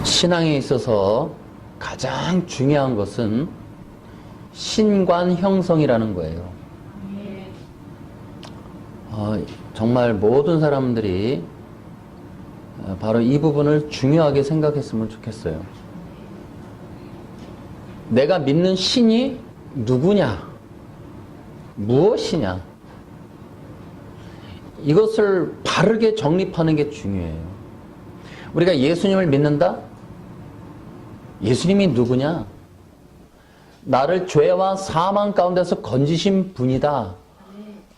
신앙에 있어서 가장 중요한 것은 신관 형성이라는 거예요. 정말 모든 사람들이 바로 이 부분을 중요하게 생각했으면 좋겠어요. 내가 믿는 신이 누구냐? 무엇이냐? 이것을 바르게 정립하는 게 중요해요. 우리가 예수님을 믿는다? 예수님이 누구냐? 나를 죄와 사망 가운데서 건지신 분이다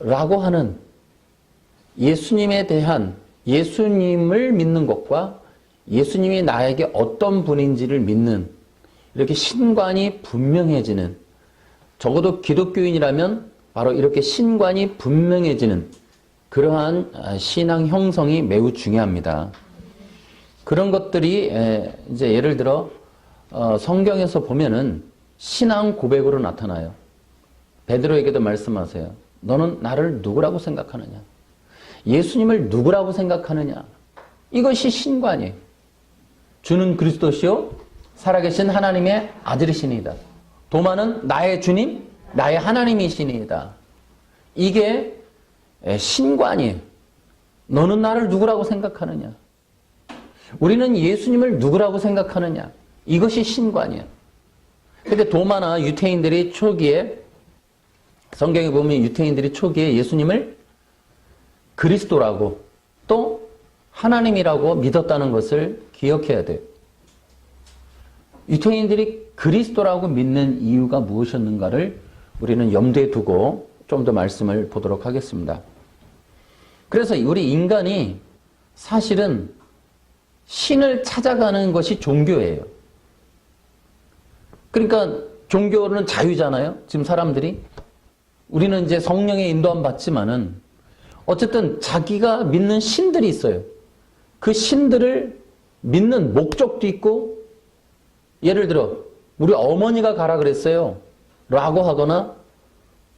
라고 하는 예수님에 대한 예수님을 믿는 것과 예수님이 나에게 어떤 분인지를 믿는 이렇게 신관이 분명해지는, 적어도 기독교인이라면 바로 이렇게 신관이 분명해지는 그러한 신앙 형성이 매우 중요합니다. 그런 것들이 이제 예를 들어 성경에서 보면은 신앙 고백으로 나타나요. 베드로에게도 말씀하세요. 너는 나를 누구라고 생각하느냐? 예수님을 누구라고 생각하느냐? 이것이 신관이에요. 주는 그리스도시요 살아계신 하나님의 아들이시니이다. 도마는 나의 주님, 나의 하나님이시니이다. 이게 신관이에요. 너는 나를 누구라고 생각하느냐? 우리는 예수님을 누구라고 생각하느냐? 이것이 신관이에요. 근데 도마나 유태인들이 초기에, 성경에 보면 유태인들이 초기에 예수님을 그리스도라고 또 하나님이라고 믿었다는 것을 기억해야 돼요. 유태인들이 그리스도라고 믿는 이유가 무엇이었는가를 우리는 염두에 두고 좀 더 말씀을 보도록 하겠습니다. 그래서 우리 인간이 사실은 신을 찾아가는 것이 종교예요. 그러니까 종교는 자유잖아요. 지금 사람들이. 우리는 이제 성령의 인도함 받지만은 어쨌든 자기가 믿는 신들이 있어요. 그 신들을 믿는 목적도 있고, 예를 들어 우리 어머니가 가라 그랬어요 라고 하거나,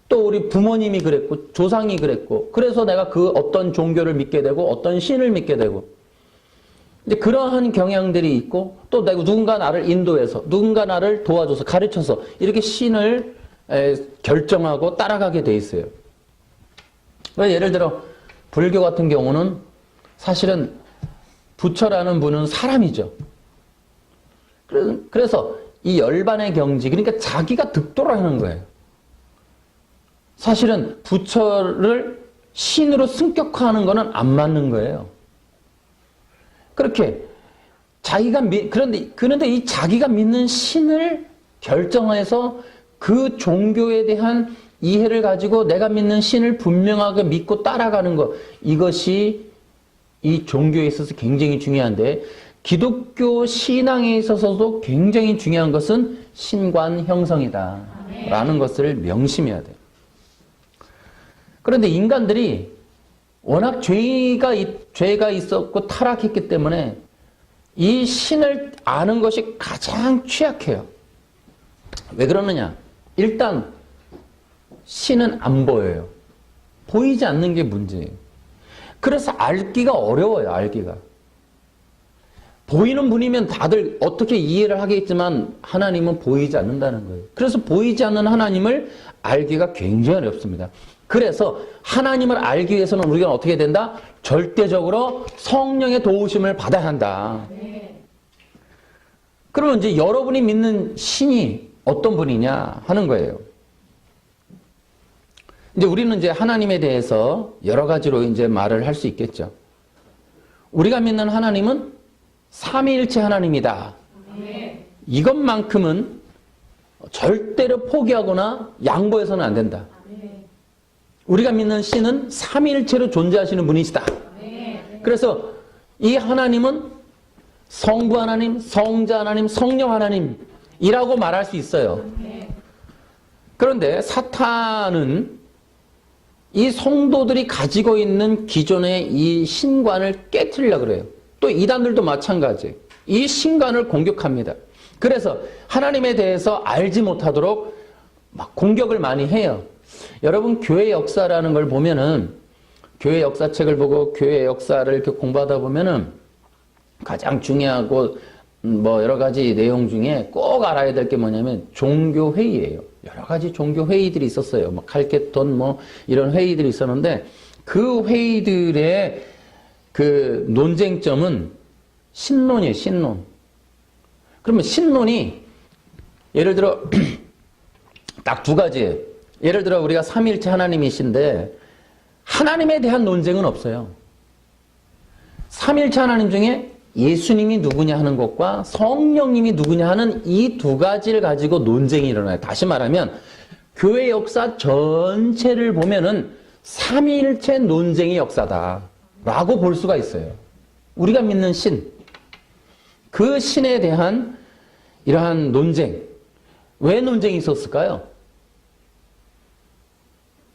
또 우리 부모님이 그랬고 조상이 그랬고, 그래서 내가 그 어떤 종교를 믿게 되고 어떤 신을 믿게 되고, 이제 그러한 경향들이 있고, 또 내가 누군가 나를 인도해서 누군가 나를 도와줘서 가르쳐서 이렇게 신을 결정하고 따라가게 돼 있어요. 예를 들어 불교 같은 경우는 사실은 부처라는 분은 사람이죠. 그래서 이 열반의 경지, 그러니까 자기가 득도를 하는 거예요. 사실은 부처를 신으로 승격화하는 거는 안 맞는 거예요. 그렇게 자기가 그런데 이 자기가 믿는 신을 결정해서 그 종교에 대한 이해를 가지고 내가 믿는 신을 분명하게 믿고 따라가는 것, 이것이 이 종교에 있어서 굉장히 중요한데, 기독교 신앙에 있어서도 굉장히 중요한 것은 신관 형성이다 라는 것을 명심해야 돼요. 그런데 인간들이 워낙 죄가 있었고 타락했기 때문에 이 신을 아는 것이 가장 취약해요. 왜 그러느냐? 일단 신은 안 보여요. 보이지 않는 게 문제예요. 그래서 알기가 어려워요. 알기가. 보이는 분이면 다들 어떻게 이해를 하겠지만 하나님은 보이지 않는다는 거예요. 그래서 보이지 않는 하나님을 알기가 굉장히 어렵습니다. 그래서 하나님을 알기 위해서는 우리가 어떻게 된다? 절대적으로 성령의 도우심을 받아야 한다. 그러면 이제 여러분이 믿는 신이 어떤 분이냐 하는 거예요. 이제 우리는 이제 하나님에 대해서 여러 가지로 이제 말을 할 수 있겠죠. 우리가 믿는 하나님은 삼위일체 하나님이다. 이것만큼은 절대로 포기하거나 양보해서는 안 된다. 우리가 믿는 신은 삼위일체로 존재하시는 분이시다. 그래서 이 하나님은 성부 하나님, 성자 하나님, 성령 하나님이라고 말할 수 있어요. 그런데 사탄은 이 성도들이 가지고 있는 기존의 이 신관을 깨트리려고 그래요. 또 이단들도 마찬가지예요. 이 신관을 공격합니다. 그래서 하나님에 대해서 알지 못하도록 막 공격을 많이 해요. 여러분, 교회 역사라는 걸 보면은, 교회 역사책을 보고 교회 역사를 이렇게 공부하다 보면은 가장 중요하고 뭐 여러 가지 내용 중에 꼭 알아야 될 게 뭐냐면 종교 회의예요. 여러 가지 종교 회의들이 있었어요. 뭐 칼케톤 뭐 이런 회의들이 있었는데 그 회의들의 그 논쟁점은 신론이에요. 신론. 그러면 신론이 예를 들어 딱 두 가지예요. 예를 들어 우리가 삼위일체 하나님이신데 하나님에 대한 논쟁은 없어요. 삼위일체 하나님 중에 예수님이 누구냐 하는 것과 성령님이 누구냐 하는 이 두 가지를 가지고 논쟁이 일어나요. 다시 말하면 교회 역사 전체를 보면은 삼위일체 논쟁의 역사다라고 볼 수가 있어요. 우리가 믿는 신, 그 신에 대한 이러한 논쟁, 왜 논쟁이 있었을까요?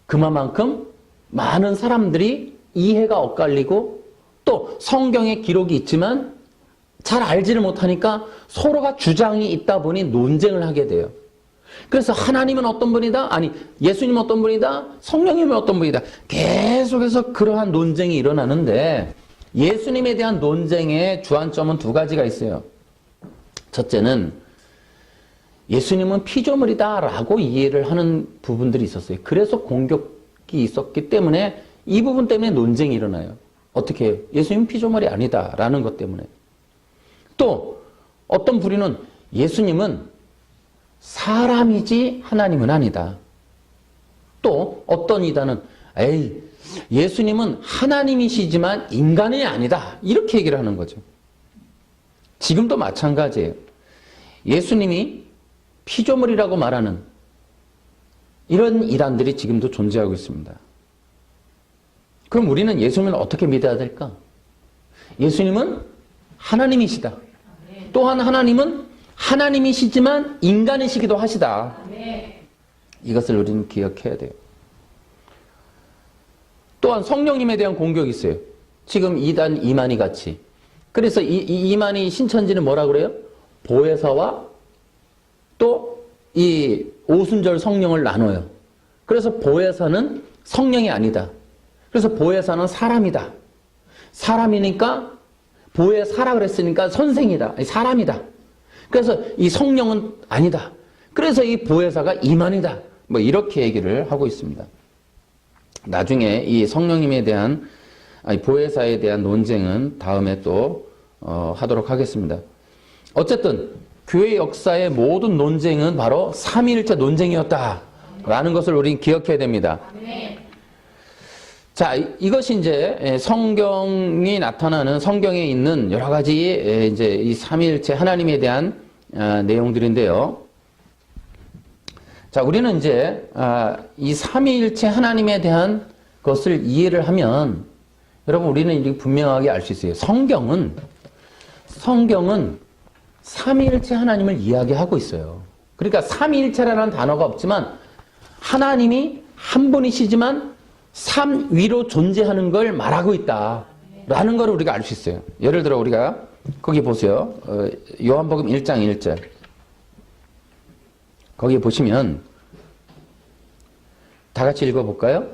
그만큼 많은 사람들이 이해가 엇갈리고 또 성경에 기록이 있지만 잘 알지를 못하니까 서로가 주장이 있다 보니 논쟁을 하게 돼요. 그래서 하나님은 어떤 분이다? 아니, 예수님은 어떤 분이다? 성령님은 어떤 분이다? 계속해서 그러한 논쟁이 일어나는데 예수님에 대한 논쟁의 주안점은 두 가지가 있어요. 첫째는 예수님은 피조물이다 라고 이해를 하는 부분들이 있었어요. 그래서 공격이 있었기 때문에 이 부분 때문에 논쟁이 일어나요. 어떻게 해요? 예수님은 피조물이 아니다 라는 것 때문에. 또 어떤 부류는 예수님은 사람이지 하나님은 아니다. 또 어떤 이단은 에이 예수님은 하나님이시지만 인간이 아니다. 이렇게 얘기를 하는 거죠. 지금도 마찬가지예요. 예수님이 피조물이라고 말하는 이런 이단들이 지금도 존재하고 있습니다. 그럼 우리는 예수님을 어떻게 믿어야 될까? 예수님은 하나님이시다. 또한 하나님은 하나님이시지만 인간이시기도 하시다. 이것을 우리는 기억해야 돼요. 또한 성령님에 대한 공격이 있어요. 지금 이단 이만희 같이. 그래서 이만희 신천지는 뭐라 그래요? 보혜사와 또 이 오순절 성령을 나눠요. 그래서 보혜사는 성령이 아니다. 그래서 보혜사는 사람이다. 사람이니까 보혜사라 그랬으니까 선생이다. 아니, 사람이다. 그래서 이 성령은 아니다. 그래서 이 보혜사가 이만이다. 뭐 이렇게 얘기를 하고 있습니다. 나중에 이 성령님에 대한 아니 보혜사에 대한 논쟁은 다음에 또 하도록 하겠습니다. 어쨌든 교회 역사의 모든 논쟁은 바로 삼위일체 논쟁이었다라는 것을 우리는 기억해야 됩니다. 자, 이것이 이제 성경이 나타나는 성경에 있는 여러 가지 이제 이 삼위일체 하나님에 대한 내용들인데요. 자, 우리는 이제 이 삼위일체 하나님에 대한 것을 이해를 하면 여러분 우리는 이렇게 분명하게 알 수 있어요. 성경은 삼위일체 하나님을 이야기하고 있어요. 그러니까 삼위일체라는 단어가 없지만 하나님이 한 분이시지만 삼 위로 존재하는 걸 말하고 있다라는 걸 우리가 알 수 있어요. 예를 들어 우리가 거기 보세요. 요한복음 1장 1절. 거기 보시면 다 같이 읽어볼까요?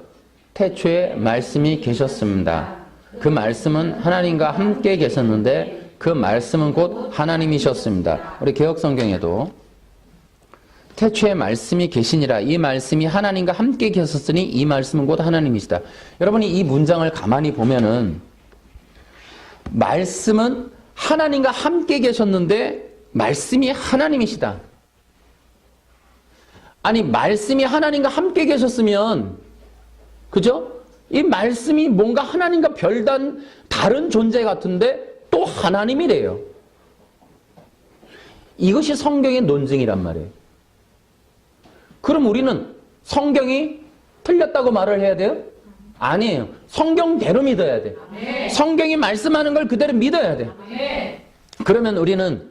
태초에 말씀이 계셨습니다. 그 말씀은 하나님과 함께 계셨는데 그 말씀은 곧 하나님이셨습니다. 우리 개역성경에도 태초에 말씀이 계시니라. 이 말씀이 하나님과 함께 계셨으니 이 말씀은 곧 하나님이시다. 여러분이 이 문장을 가만히 보면은 말씀은 하나님과 함께 계셨는데 말씀이 하나님이시다. 아니 말씀이 하나님과 함께 계셨으면 그죠? 이 말씀이 뭔가 하나님과 별단 다른 존재 같은데 또 하나님이래요. 이것이 성경의 논증이란 말이에요. 그럼 우리는 성경이 틀렸다고 말을 해야 돼요? 아니에요. 성경대로 믿어야 돼. 성경이 말씀하는 걸 그대로 믿어야 돼. 그러면 우리는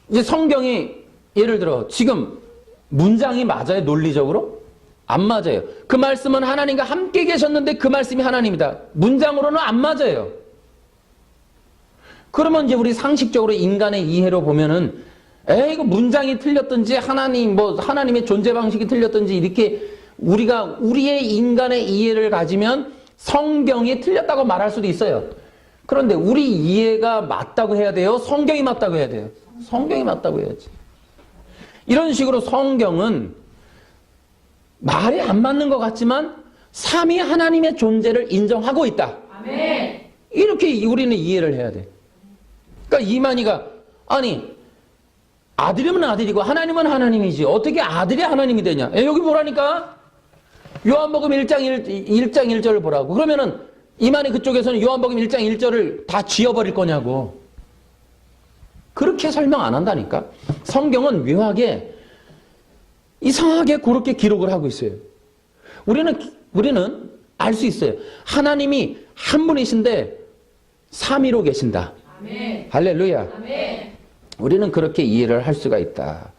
이제 성경이 예를 들어 지금 문장이 맞아요? 논리적으로? 안 맞아요. 그 말씀은 하나님과 함께 계셨는데 그 말씀이 하나님이다. 문장으로는 안 맞아요. 그러면 이제 우리 상식적으로 인간의 이해로 보면은 이거 문장이 틀렸든지 하나님의 존재 방식이 틀렸든지 이렇게 우리가 우리의 인간의 이해를 가지면 성경이 틀렸다고 말할 수도 있어요. 그런데 우리 이해가 맞다고 해야 돼요? 성경이 맞다고 해야 돼요? 성경이 맞다고 해야지. 이런 식으로 성경은 말이 안 맞는 것 같지만 삼위 하나님의 존재를 인정하고 있다. 아멘. 이렇게 우리는 이해를 해야 돼. 그러니까 이만희가 아니 아들이면 아들이고 하나님은 하나님이지 어떻게 아들이 하나님이 되냐. 여기 보라니까 요한복음 1장 1절을 보라고. 그러면은 이만희 그쪽에서는 요한복음 1장 1절을 다 지워버릴 거냐고. 그렇게 설명 안 한다니까. 성경은 묘하게 이상하게 그렇게 기록을 하고 있어요. 우리는 알 수 있어요. 하나님이 한 분이신데 삼위로 계신다. 아멘. 할렐루야. 아멘. 우리는 그렇게 이해를 할 수가 있다.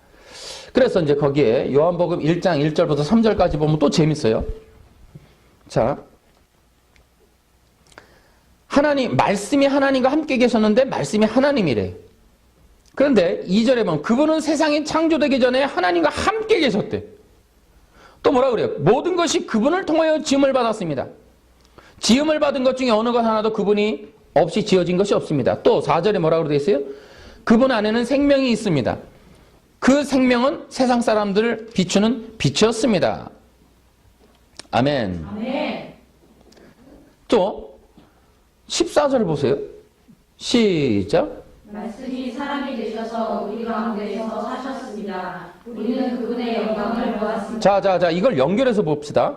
그래서 이제 거기에 요한복음 1장 1절부터 3절까지 보면 또 재밌어요. 자, 말씀이 하나님과 함께 계셨는데 말씀이 하나님이래. 그런데 2절에 보면 그분은 세상이 창조되기 전에 하나님과 함께 계셨대. 또 뭐라 그래요? 모든 것이 그분을 통하여 지음을 받았습니다. 지음을 받은 것 중에 어느 것 하나도 그분이 없이 지어진 것이 없습니다. 또 4절에 뭐라고 되어 있어요? 그분 안에는 생명이 있습니다. 그 생명은 세상 사람들을 비추는 빛이었습니다. 아멘. 아멘. 또 14절 보세요. 시작. 말씀이 사람이 되셔서 우리 가운데서 사셨습니다. 우리는 그분의 영광을 보았습니다. 자, 이걸 연결해서 봅시다.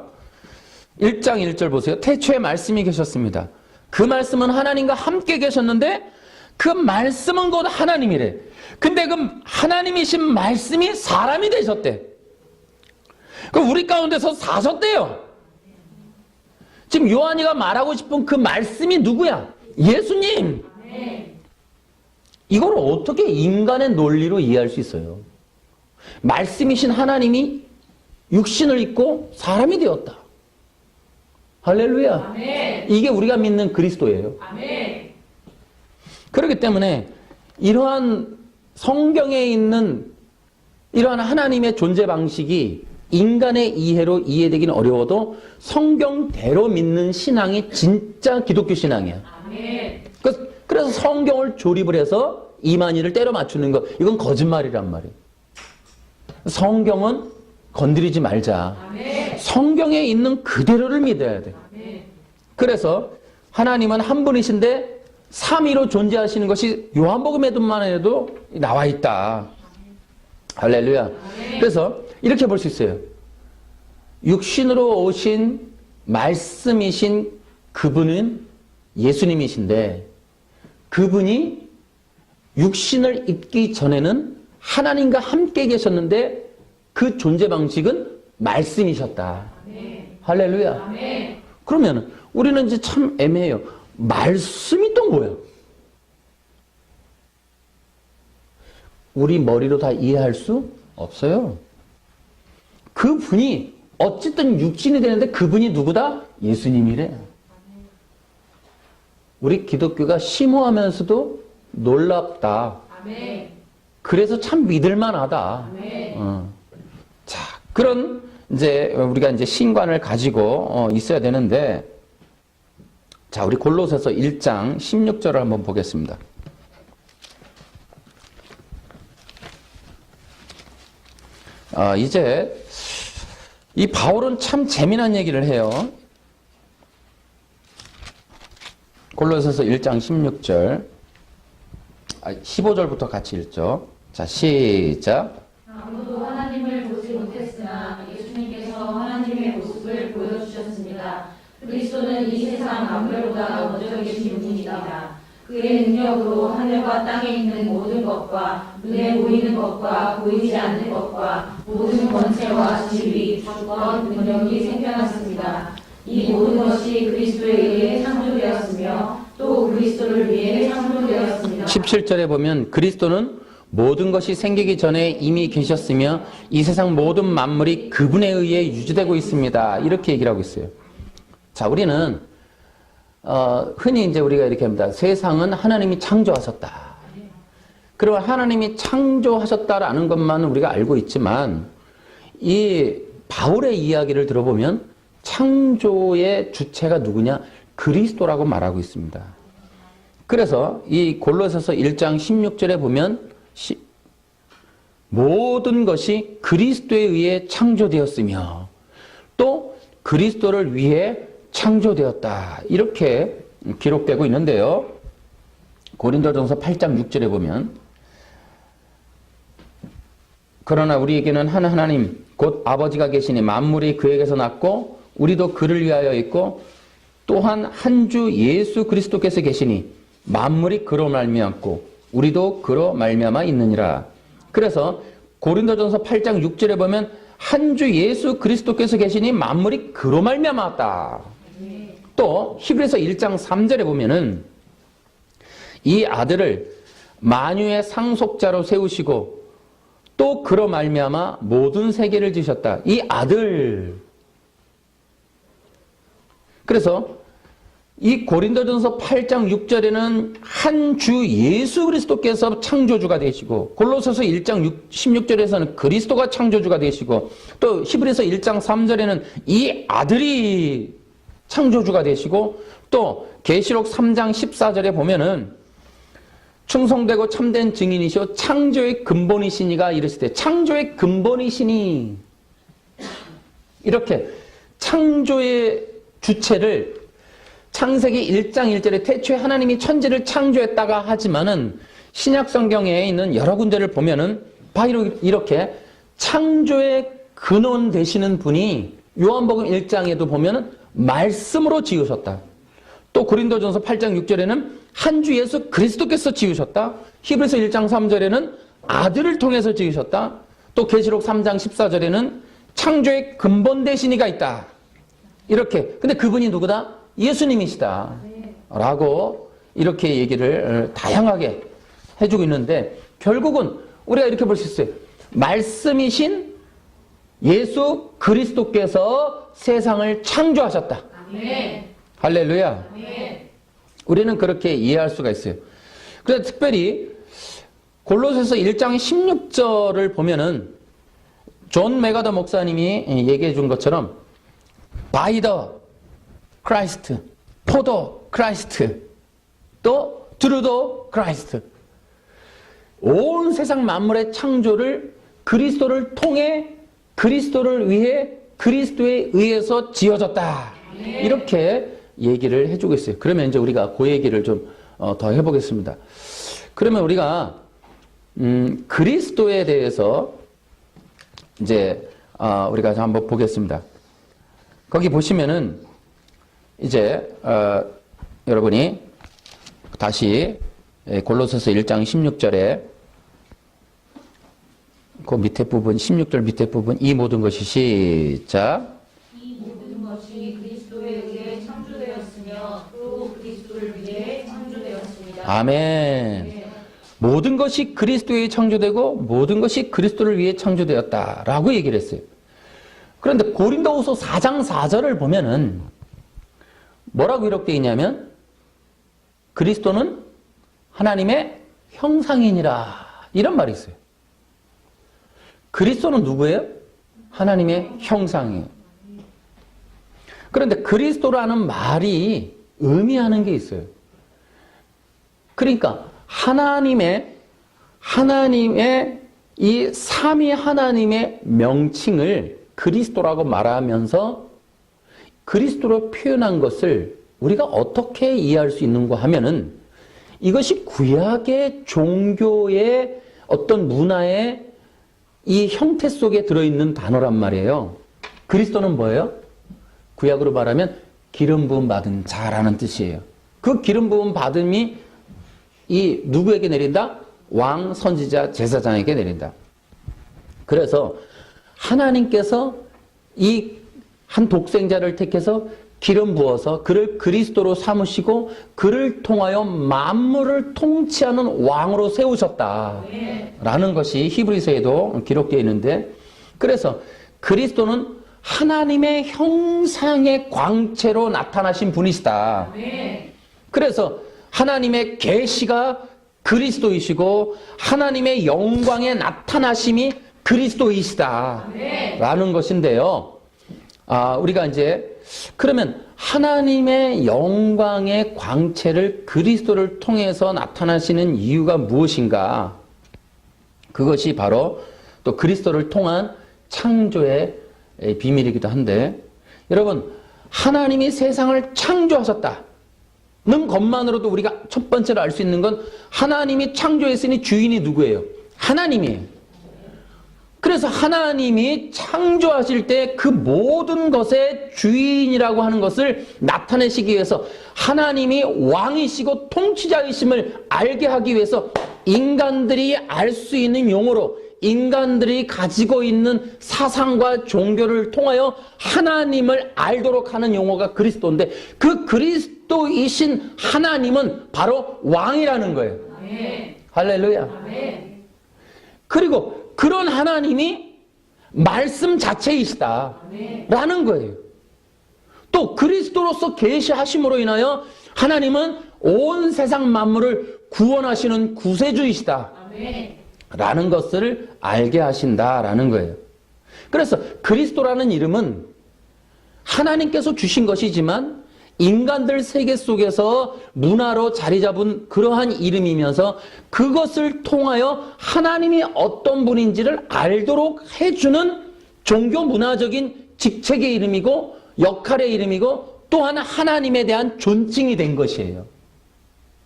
1장 1절 보세요. 태초에 말씀이 계셨습니다. 그 말씀은 하나님과 함께 계셨는데 그 말씀은 곧 하나님이래. 근데 그 하나님이신 말씀이 사람이 되셨대. 그럼 우리 가운데서 사셨대요. 지금 요한이가 말하고 싶은 그 말씀이 누구야? 예수님. 아멘. 이걸 어떻게 인간의 논리로 이해할 수 있어요? 말씀이신 하나님이 육신을 입고 사람이 되었다. 할렐루야. 아멘. 이게 우리가 믿는 그리스도예요. 아멘. 그렇기 때문에 이러한 성경에 있는 이러한 하나님의 존재 방식이 인간의 이해로 이해되기는 어려워도 성경대로 믿는 신앙이 진짜 기독교 신앙이야. 아멘. 그래서 성경을 조립을 해서 이만희를 때려 맞추는 거, 이건 거짓말이란 말이에요. 성경은 건드리지 말자. 아멘. 성경에 있는 그대로를 믿어야 돼. 아멘. 그래서 하나님은 한 분이신데 삼위로 존재하시는 것이 요한복음에만 해도 나와 있다. 할렐루야. 그래서 이렇게 볼 수 있어요. 육신으로 오신 말씀이신 그분은 예수님이신데 그분이 육신을 입기 전에는 하나님과 함께 계셨는데 그 존재 방식은 말씀이셨다. 아멘. 할렐루야. 아멘. 그러면 우리는 이제 참 애매해요. 말씀이 또 뭐야? 우리 머리로 다 이해할 수 없어요. 그분이 어쨌든 육신이 되는데 그분이 누구다? 예수님이래. 우리 기독교가 심오하면서도 놀랍다. 아멘. 그래서 참 믿을만하다. 아멘. 자, 그런 이제 우리가 이제 신관을 가지고 있어야 되는데, 자, 우리 골로새서 1장 16절을 한번 보겠습니다. 이제 이 바울은 참 재미난 얘기를 해요. 골로새서 1장 16절, 15절부터 같이 읽죠. 자, 시작. 아무도 하나님을 보지 못했으나 예수님께서 하나님의 모습을 보여주셨습니다. 그리스도는 이 세상 만물보다 먼저 계신 분이다. 그의 능력으로 하늘과 땅에 있는 모든 것과 눈에 보이는 것과 보이지 않는 것과 모든 권세와 지위, 주권, 능력이 생겨났습니다. 이 모든 것이 그리스도에 의해 창조되었으며 또 그리스도를 위해 창조되었습니다. 17절에 보면 그리스도는 모든 것이 생기기 전에 이미 계셨으며 이 세상 모든 만물이 그분에 의해 유지되고 있습니다. 이렇게 얘기를 하고 있어요. 자, 우리는 흔히 이제 우리가 이렇게 합니다. 세상은 하나님이 창조하셨다. 그러면 하나님이 창조하셨다라는 것만 우리가 알고 있지만 이 바울의 이야기를 들어보면 창조의 주체가 누구냐? 그리스도라고 말하고 있습니다. 그래서 이 골로새서 1장 16절에 보면 모든 것이 그리스도에 의해 창조되었으며 또 그리스도를 위해 창조되었다. 이렇게 기록되고 있는데요. 고린도전서 8장 6절에 보면 그러나 우리에게는 한 하나님 곧 아버지가 계시니 만물이 그에게서 났고 우리도 그를 위하여 있고 또한 한 주 예수 그리스도께서 계시니 만물이 그로 말미암고 우리도 그로 말미암아 있느니라. 그래서 고린도전서 8장 6절에 보면 한 주 예수 그리스도께서 계시니 만물이 그로 말미암았다. 또 히브리서 1장 3절에 보면은 이 아들을 만유의 상속자로 세우시고 또 그로 말미암아 모든 세계를 지으셨다. 이 아들. 그래서 이 고린도전서 8장 6절에는 한 주 예수 그리스도께서 창조주가 되시고 골로새서 1장 16절에서는 그리스도가 창조주가 되시고 또 히브리서 1장 3절에는 이 아들이 창조주가 되시고 또 계시록 3장 14절에 보면은 충성되고 참된 증인이시오 창조의 근본이시니가 이르시되 창조의 근본이시니 이렇게 창조의 주체를 창세기 1장 1절에 태초에 하나님이 천지를 창조했다가 하지만은 신약 성경에 있는 여러 군데를 보면은 바로 이렇게 창조의 근원 되시는 분이 요한복음 1장에도 보면은 말씀으로 지으셨다. 또 고린도전서 8장 6절에는 한 주 예수 그리스도께서 지으셨다. 히브리서 1장 3절에는 아들을 통해서 지으셨다. 또 계시록 3장 14절에는 창조의 근본 되시니가 있다. 이렇게. 근데 그분이 누구다? 예수님이시다. 라고 이렇게 얘기를 다양하게 해주고 있는데 결국은 우리가 이렇게 볼 수 있어요. 말씀이신 예수 그리스도께서 세상을 창조하셨다. 아멘. 할렐루야. 아멘. 우리는 그렇게 이해할 수가 있어요. 그래서 특별히 골로새서 1장 16절을 보면은 존 메가더 목사님이 얘기해 준 것처럼 by the Christ, for the Christ, 또 through the Christ. 온 세상 만물의 창조를 그리스도를 통해 그리스도를 위해 그리스도에 의해서 지어졌다. 이렇게 얘기를 해주고 있어요. 그러면 이제 우리가 그 얘기를 좀 더 해보겠습니다. 그러면 우리가 그리스도에 대해서 이제 우리가 한번 보겠습니다. 거기 보시면은 이제 여러분이 다시 골로새서 1장 16절에 그 밑에 부분 16절 밑에 부분 이 모든 것이 시작. 이 모든 것이 그리스도에 의해 창조되었으며 또 그리스도를 위해 창조되었습니다. 아멘. 네. 모든 것이 그리스도에 의해 창조되고 모든 것이 그리스도를 위해 창조되었다라고 얘기를 했어요. 그런데 고린도후서 4장 4절을 보면은 뭐라고 기록되어 있냐면 그리스도는 하나님의 형상이니라 이런 말이 있어요. 그리스도는 누구예요? 하나님의 형상이에요. 그런데 그리스도라는 말이 의미하는 게 있어요. 그러니까 하나님의 이 삼위 하나님의 명칭을 그리스도라고 말하면서 그리스도로 표현한 것을 우리가 어떻게 이해할 수 있는가 하면은 이것이 구약의 종교의 어떤 문화의 이 형태 속에 들어있는 단어란 말이에요. 그리스도는 뭐예요? 구약으로 말하면 기름 부음 받은 자라는 뜻이에요. 그 기름 부음 받음이 이 누구에게 내린다? 왕, 선지자, 제사장에게 내린다. 그래서 하나님께서 이 한 독생자를 택해서 기름 부어서 그를 그리스도로 삼으시고 그를 통하여 만물을 통치하는 왕으로 세우셨다라는 것이 히브리서에도 기록되어 있는데 그래서 그리스도는 하나님의 형상의 광채로 나타나신 분이시다. 그래서 하나님의 계시가 그리스도이시고 하나님의 영광의 나타나심이 그리스도이시다 라는 것인데요. 우리가 이제 그러면 하나님의 영광의 광채를 그리스도를 통해서 나타나시는 이유가 무엇인가? 그것이 바로 또 그리스도를 통한 창조의 비밀이기도 한데, 여러분, 하나님이 세상을 창조하셨다 는 것만으로도 우리가 첫 번째로 알 수 있는 건 하나님이 창조했으니 주인이 누구예요? 하나님이에요. 그래서 하나님이 창조하실 때 그 모든 것의 주인이라고 하는 것을 나타내시기 위해서 하나님이 왕이시고 통치자이심을 알게 하기 위해서 인간들이 알 수 있는 용어로 인간들이 가지고 있는 사상과 종교를 통하여 하나님을 알도록 하는 용어가 그리스도인데, 그 그리스도이신 하나님은 바로 왕이라는 거예요. 아멘. 할렐루야. 아멘. 그리고 그런 하나님이 말씀 자체이시다 라는 거예요. 또 그리스도로서 계시하심으로 인하여 하나님은 온 세상 만물을 구원하시는 구세주이시다 아멘. 라는 것을 알게 하신다라는 거예요. 그래서 그리스도라는 이름은 하나님께서 주신 것이지만 인간들 세계 속에서 문화로 자리 잡은 그러한 이름이면서 그것을 통하여 하나님이 어떤 분인지를 알도록 해주는 종교 문화적인 직책의 이름이고 역할의 이름이고 또한 하나님에 대한 존칭이 된 것이에요.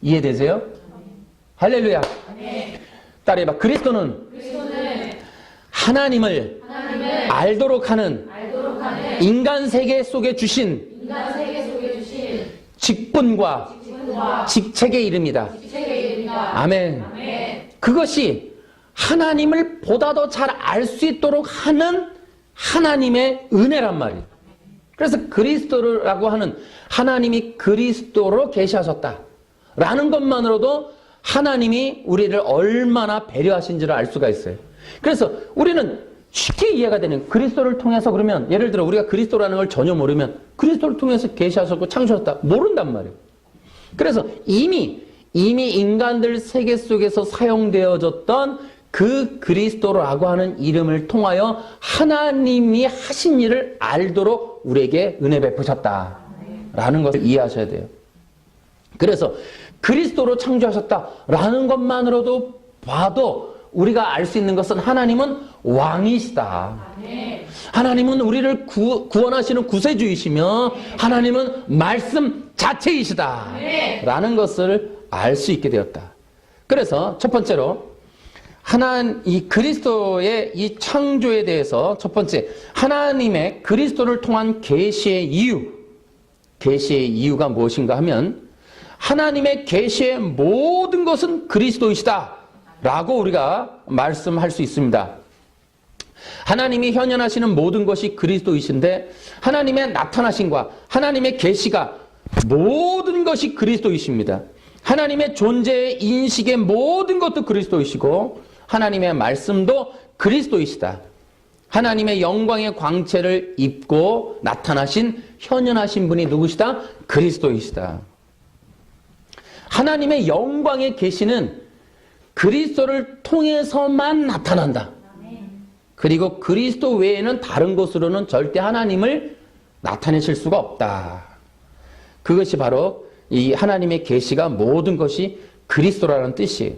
이해되세요? 할렐루야. 따라해봐. 그리스도는 하나님을 알도록 하는 인간 세계 속에 주신 직분과 직책의 이름이다. 아멘. 그것이 하나님을 보다 더 잘 알 수 있도록 하는 하나님의 은혜란 말이에요. 그래서 그리스도라고 하는 하나님이 그리스도로 계시하셨다라는 것만으로도 하나님이 우리를 얼마나 배려하신지를 알 수가 있어요. 그래서 우리는 쉽게 이해가 되는, 그리스도를 통해서, 그러면 예를 들어 우리가 그리스도라는 걸 전혀 모르면 그리스도를 통해서 계시하셨고 창조하셨다 모른단 말이에요. 그래서 이미 인간들 세계 속에서 사용되어졌던 그 그리스도라고 하는 이름을 통하여 하나님이 하신 일을 알도록 우리에게 은혜 베푸셨다라는 것을 이해하셔야 돼요. 그래서 그리스도로 창조하셨다라는 것만으로도 봐도 우리가 알 수 있는 것은 하나님은 왕이시다. 하나님은 우리를 구원하시는 구세주이시며 하나님은 말씀 자체이시다 라는 것을 알 수 있게 되었다. 그래서 첫 번째로 이 그리스도의 이 창조에 대해서 첫 번째, 하나님의 그리스도를 통한 계시의 이유가 무엇인가 하면 하나님의 계시의 모든 것은 그리스도이시다 라고 우리가 말씀할 수 있습니다. 하나님이 현현하시는 모든 것이 그리스도이신데 하나님의 나타나심과 하나님의 계시가 모든 것이 그리스도이십니다. 하나님의 존재의 인식의 모든 것도 그리스도이시고 하나님의 말씀도 그리스도이시다. 하나님의 영광의 광채를 입고 나타나신 현현하신 분이 누구시다? 그리스도이시다. 하나님의 영광의 계시는 그리스도를 통해서만 나타난다. 그리고 그리스도 외에는 다른 곳으로는 절대 하나님을 나타내실 수가 없다. 그것이 바로 이 하나님의 계시가 모든 것이 그리스도라는 뜻이에요.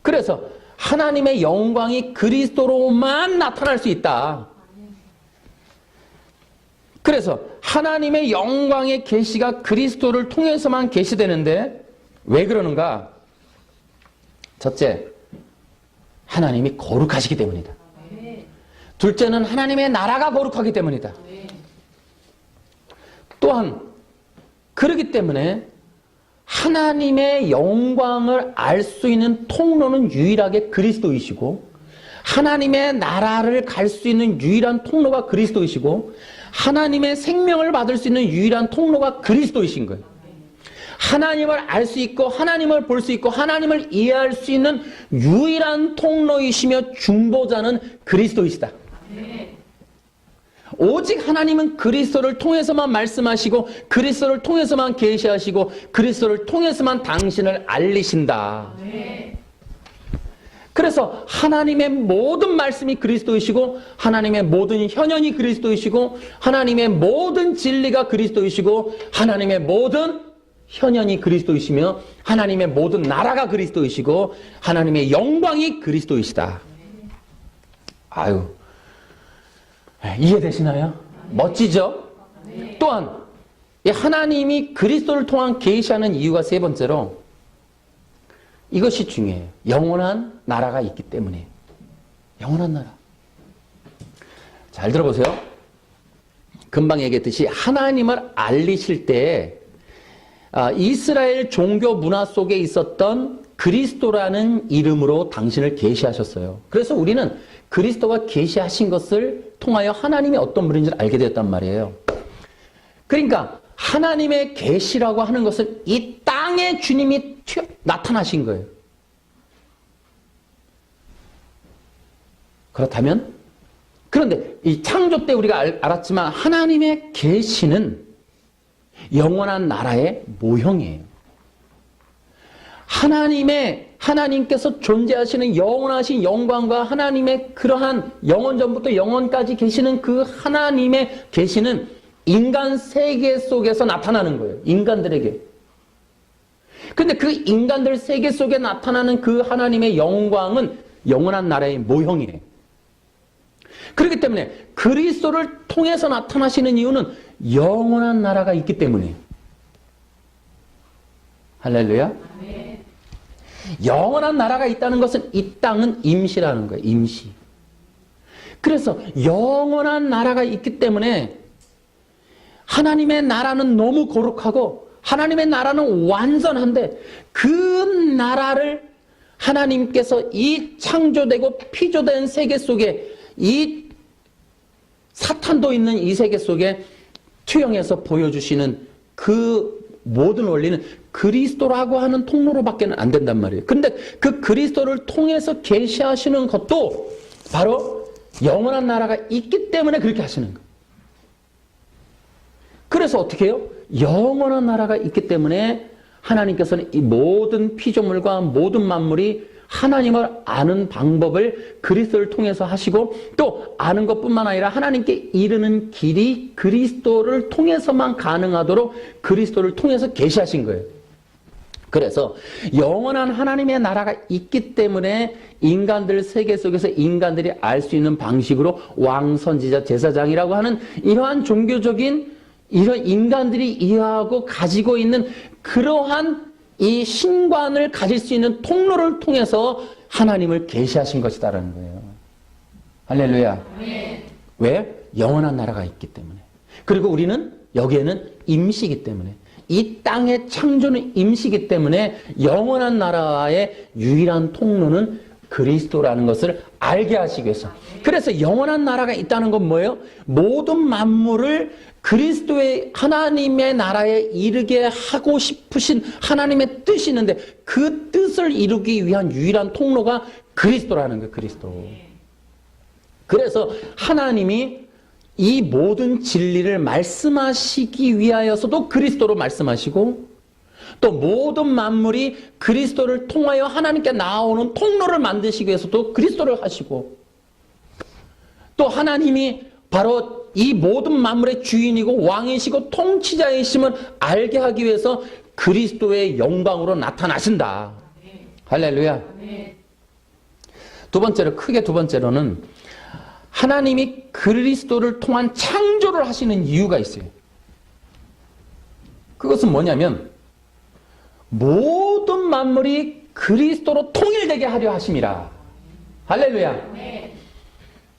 그래서 하나님의 영광이 그리스도로만 나타날 수 있다. 그래서 하나님의 영광의 계시가 그리스도를 통해서만 계시되는데 왜 그러는가? 첫째, 하나님이 거룩하시기 때문이다. 둘째는 하나님의 나라가 거룩하기 때문이다. 또한 그렇기 때문에 하나님의 영광을 알 수 있는 통로는 유일하게 그리스도이시고 하나님의 나라를 갈 수 있는 유일한 통로가 그리스도이시고 하나님의 생명을 받을 수 있는 유일한 통로가 그리스도이신 거예요. 하나님을 알 수 있고 하나님을 볼 수 있고 하나님을 이해할 수 있는 유일한 통로이시며 중보자는 그리스도이시다. 오직 하나님은 그리스도를 통해서만 말씀하시고 그리스도를 통해서만 계시하시고 그리스도를 통해서만 당신을 알리신다. 그래서 하나님의 모든 말씀이 그리스도이시고 하나님의 모든 현현이 그리스도이시고 하나님의 모든 진리가 그리스도이시고 하나님의 모든 현현이 그리스도이시며 하나님의 모든 나라가 그리스도이시고 하나님의 영광이 그리스도이시다. 아유, 이해되시나요? 멋지죠? 또한 이 하나님이 그리스도를 통한 계시하는 이유가 세 번째로 이것이 중요해요. 영원한 나라가 있기 때문에. 영원한 나라. 잘 들어보세요. 금방 얘기했듯이 하나님을 알리실 때 이스라엘 종교 문화 속에 있었던 그리스도라는 이름으로 당신을 계시하셨어요. 그래서 우리는 그리스도가 계시하신 것을 통하여 하나님이 어떤 분인지를 알게 되었단 말이에요. 그러니까 하나님의 계시라고 하는 것은 이 땅에 주님이 나타나신 거예요. 그렇다면 그런데 이 창조 때 우리가 알았지만 하나님의 계시는 영원한 나라의 모형이에요. 하나님께서 존재하시는 영원하신 영광과 하나님의 그러한 영원전부터 영원까지 계시는 그 하나님의 계시는 인간 세계 속에서 나타나는 거예요. 인간들에게. 근데 그 인간들 세계 속에 나타나는 그 하나님의 영광은 영원한 나라의 모형이에요. 그렇기 때문에 그리스도를 통해서 나타나시는 이유는 영원한 나라가 있기 때문이에요. 할렐루야. 영원한 나라가 있다는 것은 이 땅은 임시라는 거예요. 임시. 그래서 영원한 나라가 있기 때문에 하나님의 나라는 너무 거룩하고 하나님의 나라는 완전한데 그 나라를 하나님께서 이 창조되고 피조된 세계 속에 이 사탄도 있는 이 세계 속에 투영해서 보여주시는 그 모든 원리는 그리스도라고 하는 통로로밖에 안 된단 말이에요. 근데 그 그리스도를 통해서 계시하시는 것도 바로 영원한 나라가 있기 때문에 그렇게 하시는 거예요. 그래서 어떻게 해요? 영원한 나라가 있기 때문에 하나님께서는 이 모든 피조물과 모든 만물이 하나님을 아는 방법을 그리스도를 통해서 하시고 또 아는 것뿐만 아니라 하나님께 이르는 길이 그리스도를 통해서만 가능하도록 그리스도를 통해서 계시하신 거예요. 그래서 영원한 하나님의 나라가 있기 때문에 인간들 세계 속에서 인간들이 알 수 있는 방식으로 왕, 선지자, 제사장이라고 하는 이러한 종교적인 이런 인간들이 이해하고 가지고 있는 그러한 이 신관을 가질 수 있는 통로를 통해서 하나님을 계시하신 것이다라는 거예요. 할렐루야. 왜? 영원한 나라가 있기 때문에. 그리고 우리는 여기에는 임시이기 때문에 이 땅의 창조는 임시이기 때문에 영원한 나라의 유일한 통로는 그리스도라는 것을 알게 하시기 위해서. 그래서 영원한 나라가 있다는 건 뭐예요? 모든 만물을 그리스도의 하나님의 나라에 이르게 하고 싶으신 하나님의 뜻이 있는데 그 뜻을 이루기 위한 유일한 통로가 그리스도라는 거예요. 그리스도. 그래서 하나님이 이 모든 진리를 말씀하시기 위하여서도 그리스도로 말씀하시고 또 모든 만물이 그리스도를 통하여 하나님께 나오는 통로를 만드시기 위해서도 그리스도를 하시고 또 하나님이 바로 이 모든 만물의 주인이고 왕이시고 통치자이심을 알게 하기 위해서 그리스도의 영광으로 나타나신다. 할렐루야. 크게 두 번째로는 하나님이 그리스도를 통한 창조를 하시는 이유가 있어요. 그것은 뭐냐면 모든 만물이 그리스도로 통일되게 하려 하심이라. 할렐루야.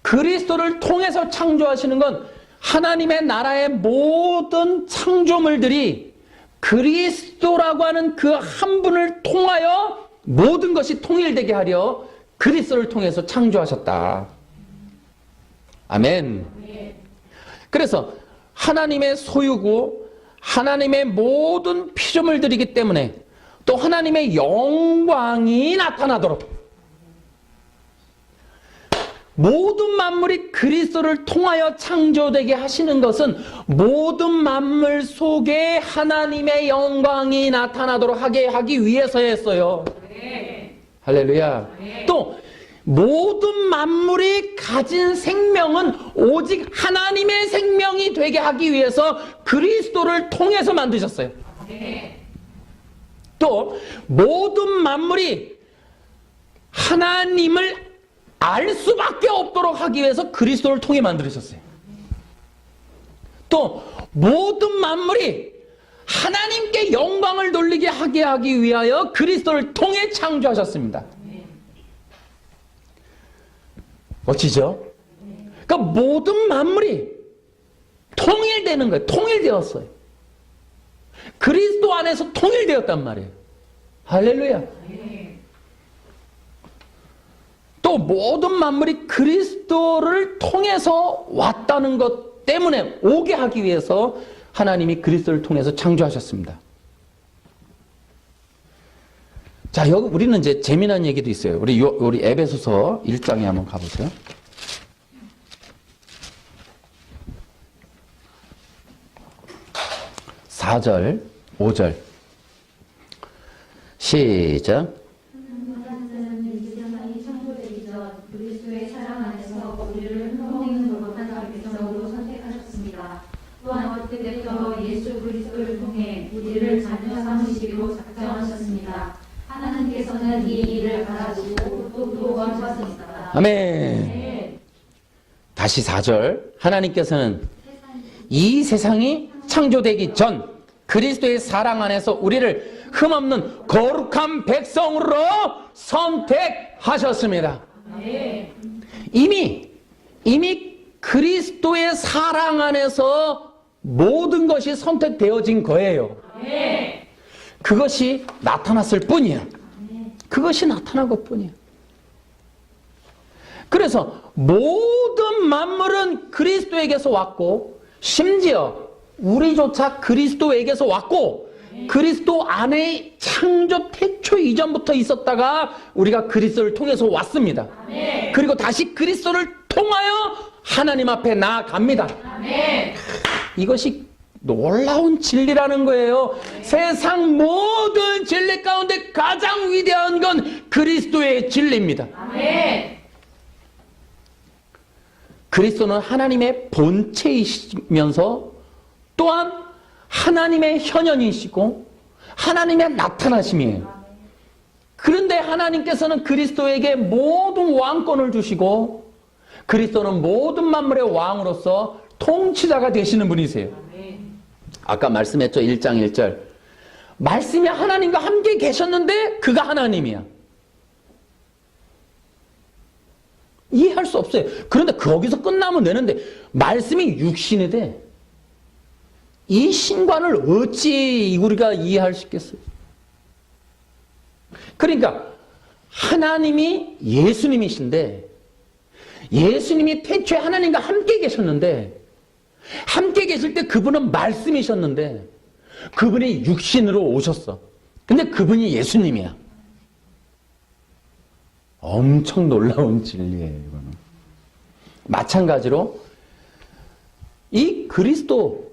그리스도를 통해서 창조하시는 건 하나님의 나라의 모든 창조물들이 그리스도라고 하는 그 한 분을 통하여 모든 것이 통일되게 하려 그리스도를 통해서 창조하셨다. 아멘. 그래서 하나님의 소유고 하나님의 모든 피조물들이기 때문에 또 하나님의 영광이 나타나도록 모든 만물이 그리스도를 통하여 창조되게 하시는 것은 모든 만물 속에 하나님의 영광이 나타나도록 하게 하기 위해서였어요. 할렐루야. 또 모든 만물이 가진 생명은 오직 하나님의 생명이 되게 하기 위해서 그리스도를 통해서 만드셨어요. 또 모든 만물이 하나님을 알 수밖에 없도록 하기 위해서 그리스도를 통해 만들으셨어요. 또 모든 만물이 하나님께 영광을 돌리게 하게 하기 위하여 그리스도를 통해 창조하셨습니다. 멋지죠? 그러니까 모든 만물이 통일되는 거예요. 통일되었어요. 그리스도 안에서 통일되었단 말이에요. 할렐루야. 또 모든 만물이 그리스도를 통해서 왔다는 것 때문에 오게 하기 위해서 하나님이 그리스도를 통해서 창조하셨습니다. 자, 여기 우리는 이제 재미난 얘기도 있어요. 우리 에베소서 1장에 한번 가보세요. (4절) (5절) 시작. 그리스도의 사랑 안에서 우리를 흠없는 거룩한 백성으로 선택하셨습니다. 또한 그때부터 예수 그리스도를 통해 우리를 자녀 삼으시기로 작정하셨습니다. 하나님께서는 이 일을 알아주고 또 원하셨습니다. 아멘. 다시 4절. 하나님께서는 이 세상이 창조되기 전 그리스도의 사랑 안에서 우리를 흠없는 거룩한 백성으로 선택하셨습니다. 이미 그리스도의 사랑 안에서 모든 것이 선택되어진 거예요. 그것이 나타났을 뿐이에요. 그것이 나타난 것뿐이에요. 그래서 모든 만물은 그리스도에게서 왔고, 심지어 우리조차 그리스도에게서 왔고, 그리스도 안에 창조 태초 이전부터 있었다가 우리가 그리스도를 통해서 왔습니다. 아멘. 그리고 다시 그리스도를 통하여 하나님 앞에 나아갑니다. 아멘. 이것이 놀라운 진리라는 거예요. 세상 모든 진리 가운데 가장 위대한 건 그리스도의 진리입니다. 아멘. 그리스도는 하나님의 본체이시면서 또한 하나님의 현현이시고 하나님의 나타나심이에요. 그런데 하나님께서는 그리스도에게 모든 왕권을 주시고 그리스도는 모든 만물의 왕으로서 통치자가 되시는 분이세요. 아까 말씀했죠. 1장 1절. 말씀이 하나님과 함께 계셨는데 그가 하나님이야. 이해할 수 없어요. 그런데 거기서 끝나면 되는데 말씀이 육신이 돼. 이 신관을 어찌 우리가 이해할 수 있겠어요? 그러니까 하나님이 예수님이신데 예수님이 태초에 하나님과 함께 계셨는데 함께 계실 때 그분은 말씀이셨는데 그분이 육신으로 오셨어. 근데 그분이 예수님이야. 엄청 놀라운 진리예요, 이거는. 마찬가지로 이 그리스도,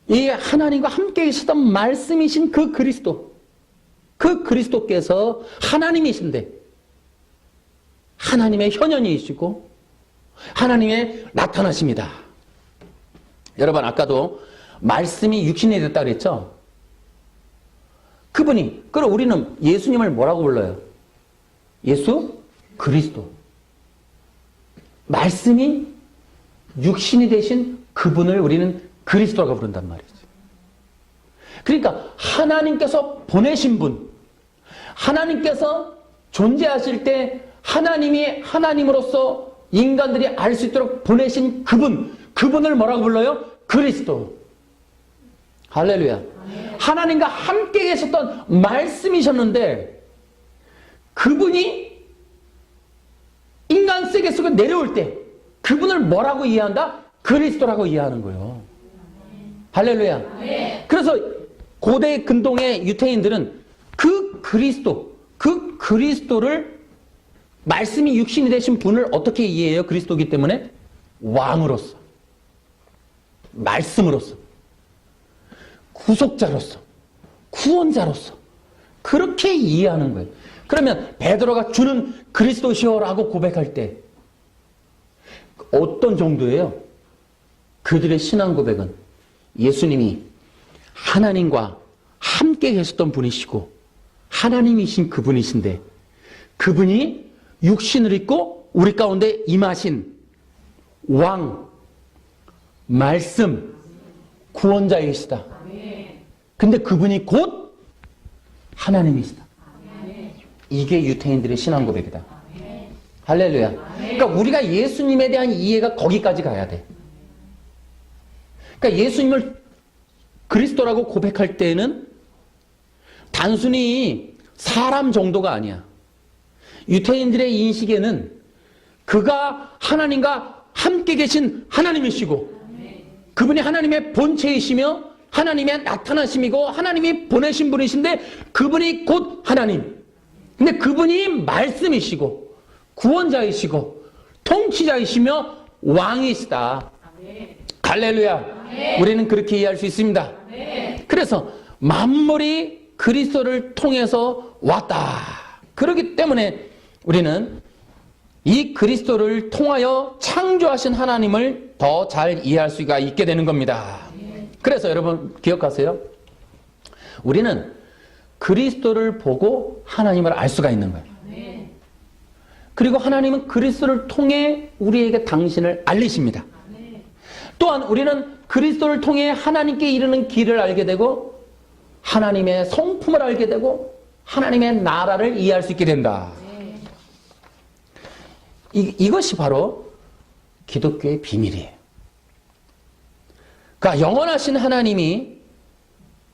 이 하나님과 함께 계시던 말씀이신 그 그리스도께서 하나님이신데 하나님의 현현이시고 하나님의 나타나십니다. 여러분 아까도 말씀이 육신이 됐다 그랬죠? 그분이, 그럼 우리는 예수님을 뭐라고 불러요? 예수 그리스도. 말씀이 육신이 되신 그분을 우리는 그리스도라고 부른단 말이죠. 그러니까 하나님께서 보내신 분, 하나님께서 존재하실 때 하나님이 하나님으로서 인간들이 알 수 있도록 보내신 그분을 뭐라고 불러요? 그리스도. 할렐루야. 하나님과 함께 계셨던 말씀이셨는데 그분이 인간 세계 속에 내려올 때 그분을 뭐라고 이해한다? 그리스도라고 이해하는 거예요. 할렐루야. 그래서 고대 근동의 유태인들은 그 그리스도를 말씀이 육신이 되신 분을 어떻게 이해해요? 그리스도이기 때문에 왕으로서, 말씀으로서, 구속자로서, 구원자로서 그렇게 이해하는 거예요. 그러면 베드로가 주는 그리스도시오라고 고백할 때 어떤 정도예요? 그들의 신앙 고백은 예수님이 하나님과 함께 계셨던 분이시고 하나님이신 그분이신데 그분이 육신을 입고 우리 가운데 임하신 왕, 말씀, 구원자이시다. 근데 그분이 곧 하나님이시다. 이게 유태인들의 신앙 고백이다. 할렐루야. 그러니까 우리가 예수님에 대한 이해가 거기까지 가야 돼. 그러니까 예수님을 그리스도라고 고백할 때는 단순히 사람 정도가 아니야. 유태인들의 인식에는 그가 하나님과 함께 계신 하나님이시고 그분이 하나님의 본체이시며 하나님의 나타나심이고 하나님이 보내신 분이신데 그분이 곧 하나님. 근데 그분이 말씀이시고 구원자이시고 통치자이시며 왕이시다. 할렐루야. 우리는 그렇게 이해할 수 있습니다. 그래서 만물이 그리스도를 통해서 왔다. 그렇기 때문에 우리는 이 그리스도를 통하여 창조하신 하나님을 더 잘 이해할 수가 있게 되는 겁니다. 그래서 여러분 기억하세요. 우리는 그리스도를 보고 하나님을 알 수가 있는 거예요. 그리고 하나님은 그리스도를 통해 우리에게 당신을 알리십니다. 또한 우리는 그리스도를 통해 하나님께 이르는 길을 알게 되고 하나님의 성품을 알게 되고 하나님의 나라를 이해할 수 있게 된다. 이것이 바로 기독교의 비밀이에요. 그러니까 영원하신 하나님이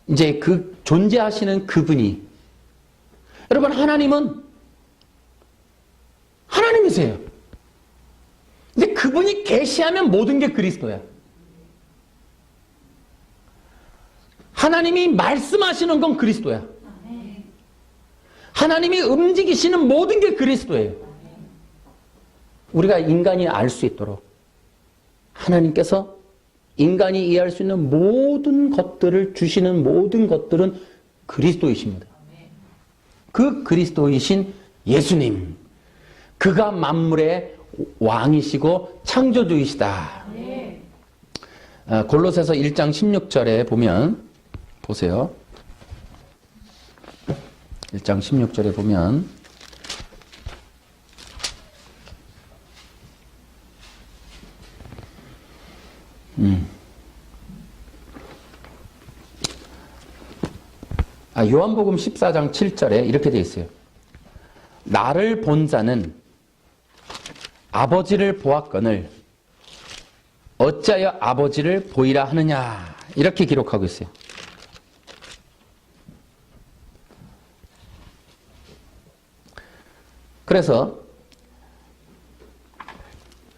이제 그 존재하시는 그분이 여러분 하나님은 하나님이세요. 근데 그분이 계시하면 모든 게 그리스도야. 하나님이 말씀하시는 건 그리스도야. 하나님이 움직이시는 모든 게 그리스도예요. 우리가 인간이 알 수 있도록 하나님께서 인간이 이해할 수 있는 모든 것들을 주시는 모든 것들은 그리스도이십니다. 그 그리스도이신 예수님, 그가 만물의 왕이시고 창조주이시다. 골로새서 1장 16절에 보면 보세요. 1장 16절에 보면 요한복음 14장 7절에 이렇게 되어 있어요. 나를 본 자는 아버지를 보았거늘 어찌하여 아버지를 보이라 하느냐 이렇게 기록하고 있어요. 그래서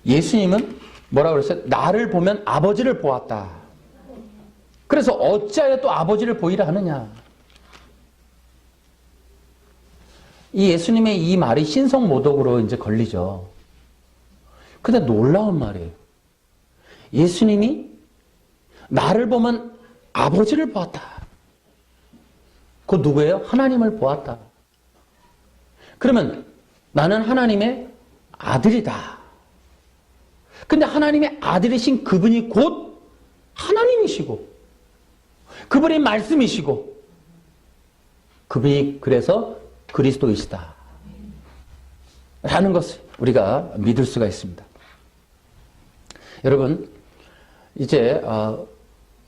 예수님은 뭐라고 그랬어요? 나를 보면 아버지를 보았다. 그래서 어찌하여 또 아버지를 보이라 하느냐. 이 예수님의 이 말이 신성모독으로 이제 걸리죠. 근데 놀라운 말이에요. 예수님이 나를 보면 아버지를 보았다. 그거 누구예요? 하나님을 보았다. 그러면 나는 하나님의 아들이다. 근데 하나님의 아들이신 그분이 곧 하나님이시고 그분이 말씀이시고 그분이 그래서 그리스도이시다 라는 것을 우리가 믿을 수가 있습니다. 여러분 이제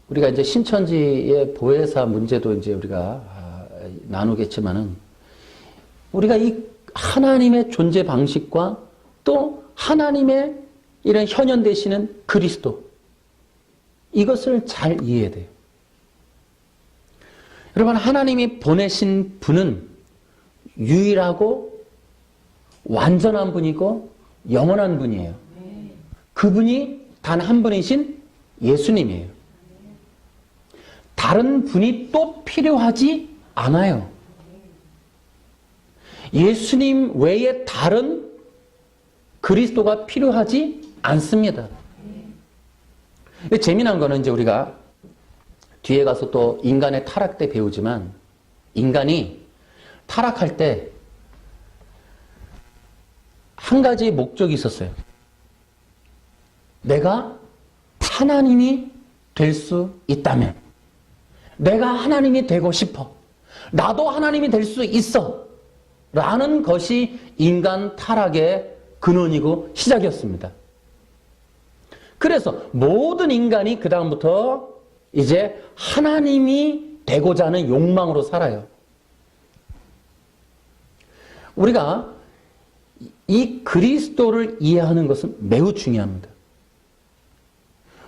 우리가 이제 신천지의 보혜사 문제도 이제 우리가 나누겠지만은 우리가 이 하나님의 존재 방식과 또 하나님의 이런 현현되시는 그리스도 이것을 잘 이해해야 돼요. 여러분 하나님이 보내신 분은 유일하고 완전한 분이고 영원한 분이에요. 그분이 단 한 분이신 예수님이에요. 다른 분이 또 필요하지 않아요. 예수님 외에 다른 그리스도가 필요하지 않습니다. 근데 재미난 거는 이제 우리가 뒤에 가서 또 인간의 타락 때 배우지만 인간이 타락할 때 한 가지의 목적이 있었어요. 내가 하나님이 될 수 있다면, 내가 하나님이 되고 싶어, 나도 하나님이 될 수 있어 라는 것이 인간 타락의 근원이고 시작이었습니다. 그래서 모든 인간이 그 다음부터 이제 하나님이 되고자 하는 욕망으로 살아요. 우리가 이 그리스도를 이해하는 것은 매우 중요합니다.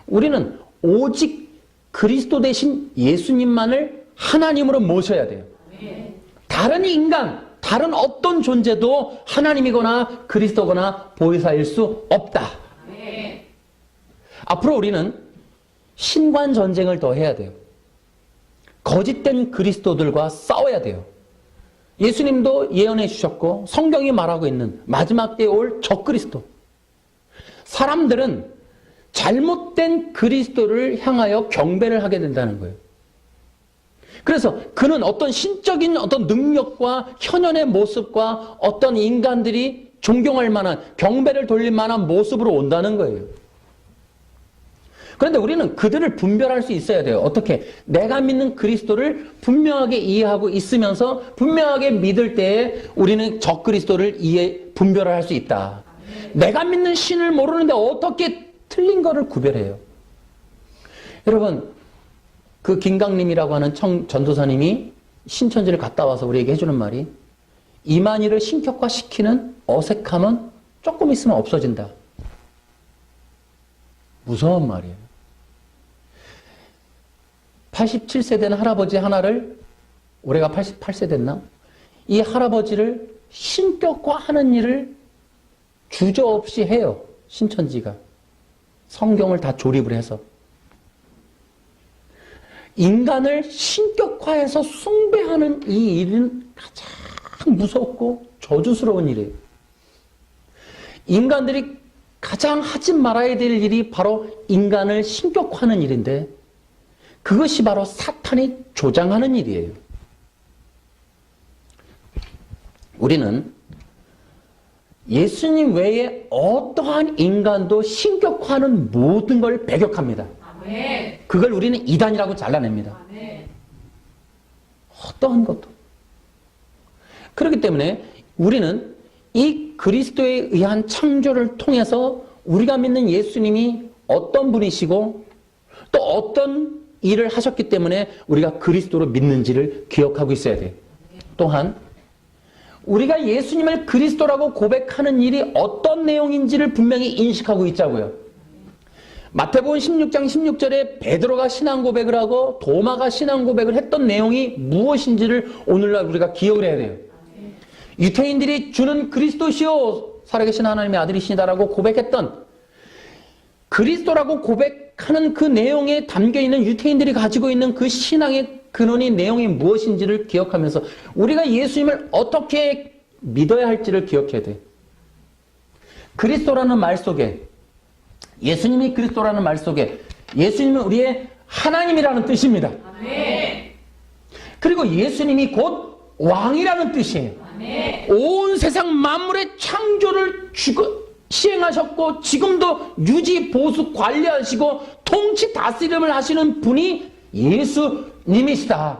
우리는 오직 그리스도 대신 예수님만을 하나님으로 모셔야 돼요. 다른 인간, 다른 어떤 존재도 하나님이거나 그리스도거나 보혜사일 수 없다. 앞으로 우리는 신관 전쟁을 더 해야 돼요. 거짓된 그리스도들과 싸워야 돼요. 예수님도 예언해 주셨고 성경이 말하고 있는 마지막 때에 올 적그리스도. 사람들은 잘못된 그리스도를 향하여 경배를 하게 된다는 거예요. 그래서 그는 어떤 신적인 어떤 능력과 현현의 모습과 어떤 인간들이 존경할 만한, 경배를 돌릴 만한 모습으로 온다는 거예요. 그런데 우리는 그들을 분별할 수 있어야 돼요. 어떻게? 내가 믿는 그리스도를 분명하게 이해하고 있으면서 분명하게 믿을 때에 우리는 적그리스도를 분별을 할 수 있다. 내가 믿는 신을 모르는데 어떻게 틀린 거를 구별해요? 여러분, 그 김강림이라고 하는 전도사님이 신천지를 갔다 와서 우리에게 해주는 말이, 이만희를 신격화시키는 어색함은 조금 있으면 없어진다. 무서운 말이에요. 87세 된 할아버지 하나를, 올해가 88세 됐나? 이 할아버지를 신격화하는 일을 주저없이 해요. 신천지가. 성경을 다 조립을 해서. 인간을 신격화해서 숭배하는 이 일은 가장 무섭고 저주스러운 일이에요. 인간들이 가장 하지 말아야 될 일이 바로 인간을 신격화하는 일인데, 그것이 바로 사탄이 조장하는 일이에요. 우리는 예수님 외에 어떠한 인간도 신격화하는 모든 걸 배격합니다. 그걸 우리는 이단이라고 잘라냅니다. 어떠한 것도. 그렇기 때문에 우리는 이 그리스도에 의한 창조를 통해서 우리가 믿는 예수님이 어떤 분이시고 또 어떤 일을 하셨기 때문에 우리가 그리스도로 믿는지를 기억하고 있어야 돼요. 또한 우리가 예수님을 그리스도라고 고백하는 일이 어떤 내용인지를 분명히 인식하고 있자고요. 마태복음 16장 16절에 베드로가 신앙 고백을 하고 도마가 신앙 고백을 했던 내용이 무엇인지를 오늘날 우리가 기억을 해야 돼요. 유태인들이 주는 그리스도시요 살아계신 하나님의 아들이시다라고 고백했던, 그리스도라고 고백하는 그 내용에 담겨있는 유태인들이 가지고 있는 그 신앙의 근원이 내용이 무엇인지를 기억하면서 우리가 예수님을 어떻게 믿어야 할지를 기억해야 돼요. 그리스도라는 말 속에, 예수님이 그리스도라는 말 속에 예수님은 우리의 하나님이라는 뜻입니다. 그리고 예수님이 곧 왕이라는 뜻이에요. 온 세상 만물의 창조를 시행하셨고 지금도 유지, 보수, 관리하시고 통치, 다스림을 하시는 분이 예수님이시다.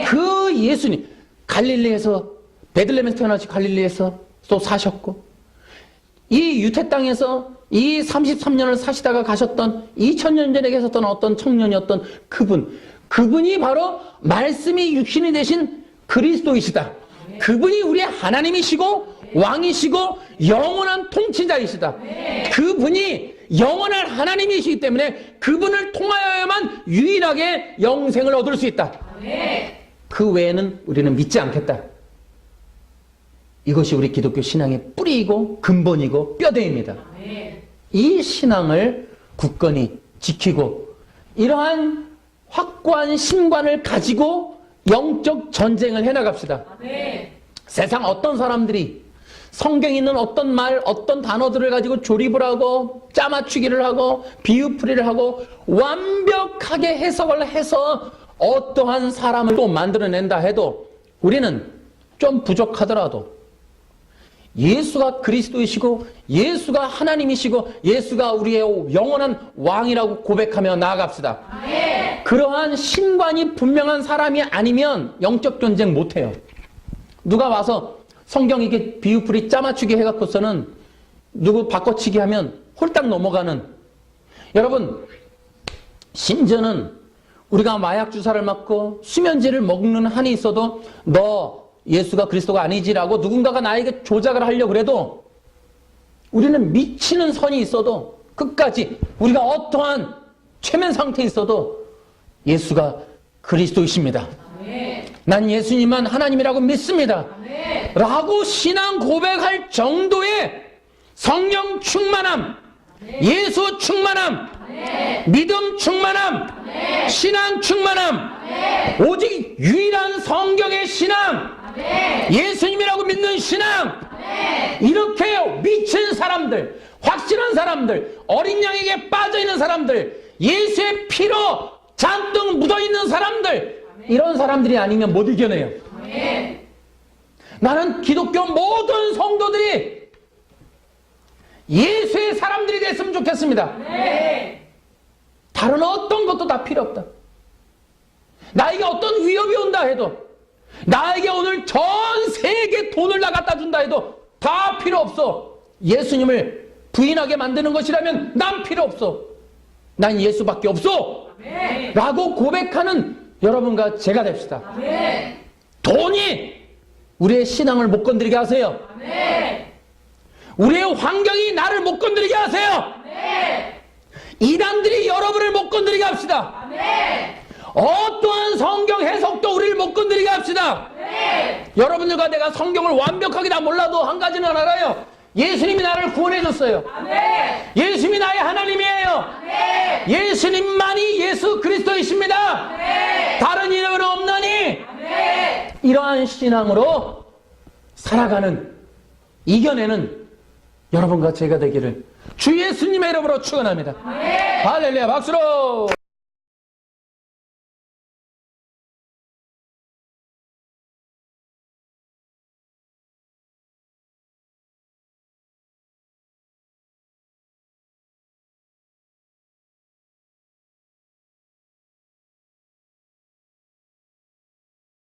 그 예수님, 갈릴리에서, 베들레헴에서 태어나시 갈릴리에서 또 사셨고, 이 유태 땅에서 이 33년을 사시다가 가셨던 2000년 전에 계셨던 어떤 청년이었던 그분이 바로 말씀이 육신이 되신 그리스도이시다. 그분이 우리의 하나님이시고 왕이시고 영원한 통치자이시다. 그분이 영원한 하나님이시기 때문에 그분을 통하여야만 유일하게 영생을 얻을 수 있다. 그 외에는 우리는 믿지 않겠다. 이것이 우리 기독교 신앙의 뿌리이고 근본이고 뼈대입니다. 이 신앙을 굳건히 지키고 이러한 확고한 신관을 가지고 영적 전쟁을 해나갑시다. 세상 어떤 사람들이 성경에 있는 어떤 말, 어떤 단어들을 가지고 조립을 하고 짜맞추기를 하고 비유풀이를 하고 완벽하게 해석을 해서 어떠한 사람을 또 만들어낸다 해도 우리는 좀 부족하더라도 예수가 그리스도이시고 예수가 하나님이시고 예수가 우리의 영원한 왕이라고 고백하며 나아갑시다. 그러한 신관이 분명한 사람이 아니면 영적 전쟁 못해요. 누가 와서 성경 이게 비유풀이 짜맞추기 해갖고서는 누구 바꿔치기 하면 홀딱 넘어가는, 여러분 심지어는 우리가 마약 주사를 맞고 수면제를 먹는 한이 있어도 너 예수가 그리스도가 아니지라고 누군가가 나에게 조작을 하려고 그래도 우리는 미치는 선이 있어도 끝까지 우리가 어떠한 최면 상태에 있어도 예수가 그리스도이십니다. 난 예수님만 하나님이라고 믿습니다. 라고 신앙 고백할 정도의 성령 충만함, 예수 충만함, 믿음 충만함, 신앙 충만함, 오직 유일한 성경의 신앙, 예수님이라고 믿는 신앙, 이렇게 미친 사람들, 확실한 사람들, 어린 양에게 빠져있는 사람들, 예수의 피로 잔뜩 묻어있는 사람들, 이런 사람들이 아니면 못 이겨내요. 나는 기독교 모든 성도들이 예수의 사람들이 됐으면 좋겠습니다. 다른 어떤 것도 다 필요 없다. 나에게 어떤 위협이 온다 해도, 나에게 오늘 전 세계 돈을 나 갖다 준다 해도 다 필요 없어. 예수님을 부인하게 만드는 것이라면 난 필요 없어. 난 예수밖에 없어. 라고 고백하는 여러분과 제가 됩시다. 돈이 우리의 신앙을 못 건드리게 하세요. 우리의 환경이 나를 못 건드리게 하세요. 이단들이 여러분을 못 건드리게 합시다. 어떠한 성경 해석도 우리를 못 건드리게 합시다. 여러분들과 내가 성경을 완벽하게 다 몰라도 한 가지는 알아요. 예수님이 나를 구원해 줬어요. 예수님이 나의 하나님이에요. 예수님만이 예수 그리스도이십니다. 다른 이름은 없나니. 이러한 신앙으로 살아가는, 이겨내는 여러분과 제가 되기를 주 예수님의 이름으로 축원합니다. 할렐루야, 박수로.